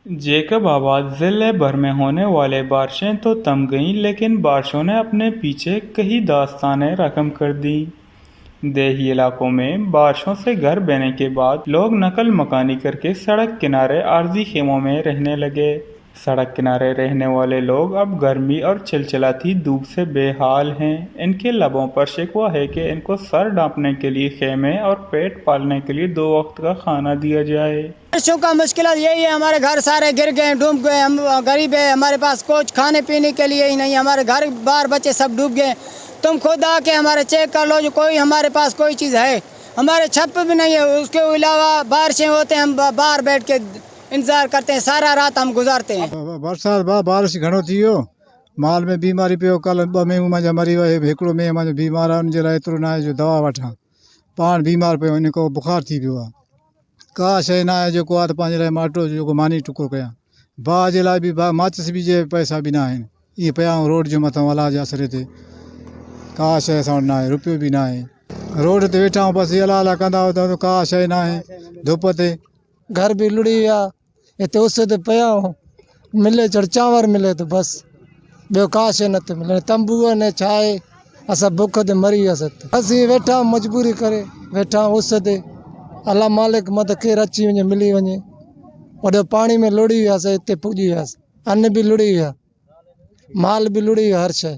जेकबाबाद ज़िले भर में होने वाले बारिशें तो थम गईं, लेकिन बारिशों ने अपने पीछे कई दास्तानें रकम कर दी। देही इलाकों में बारिशों से घर बहने के बाद लोग नकल मकानी करके सड़क किनारे आरजी खेमों में रहने लगे। सड़क किनारे रहने वाले लोग अब गर्मी और चिलचिलाती धूप से बेहाल हैं। इनके लबों पर शिकवा है कि इनको सर ढांपने के लिए खेमे और पेट पालने के लिए 2 वक्त का खाना दिया जाए। बारिशों का मुश्किल यही है, हमारे घर सारे गिर गए, डूब गए। हम गरीब है, हमारे पास कुछ खाने पीने के लिए ही नहीं, हमारे घर बार बच्चे सब डूब गए। तुम खुद आके हमारे चेक कर लो, जो कोई हमारे पास कोई चीज़ है। हमारे छत भी नहीं है, उसके अलावा बारिशें होते हैं, हम बाहर बैठ के इंतजार करते हैं, सारा रात हम गुजारते हैं। बरसात बारिश घणो थी वियो, माल में बीमारी पियो। कल 2 मेहूं मुंहिंजा मरी विया, हिकिड़ो मेंहुं मुंहिंजो बीमार आहे, उनजे लाइ एतिरो न आहे जो दवा वठां। पाण बीमार पियो, इनको बुखार थी पियो आहे। का शइ न आहे जेको आहे त पंहिंजे लाइ माटो जेको मानी टुको कयां। भाउ जे लाइ बि माचिस बि जे पैसा बि न आहिनि, इहे पिया आहियूं रोड जे मथां अलाह जे आसरे ते। का शइ असां वटि न आहे, रुपयो बि न आहे। रोड ते वेठा आहियूं, बसि अलाह अलाह कंदा हुआ, का शइ न आहे। धुप ते घर भी लुड़ी विया, हिते उस ते पिया आहियूं, मिले चढ़ चांवर मिले तो बस, ॿियो का शइ नथो मिले। तंबूअ ने छा आहे, असां बुख ते मरी वियासीं। असीं वेठा मजबूरी करे वेठा उस ते, अल्लाह मालिक मत केरु अची वञे मिली वञे। वॾो पाणी में लुड़ी वियासीं, हिते पुॼी वियासीं। अन्न भी लुड़ी विया, माल भी लुड़ी विया, हर शइ।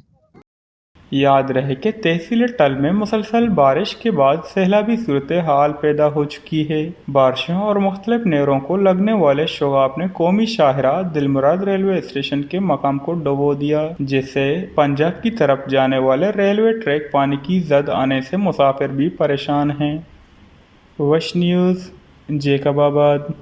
याद रहे कि तहसील टल में मुसलसल बारिश के बाद सैलाबी सूरत हाल पैदा हो चुकी है। बारिशों और मुख्तलिफ नहरों को लगने वाले शगाब ने कौमी शाहरा दिलमुराद रेलवे स्टेशन के मकाम को डुबो दिया, जिससे पंजाब की तरफ जाने वाले रेलवे ट्रैक पानी की जद आने से मुसाफिर भी परेशान हैं। वश न्यूज़, जेकबाबाद।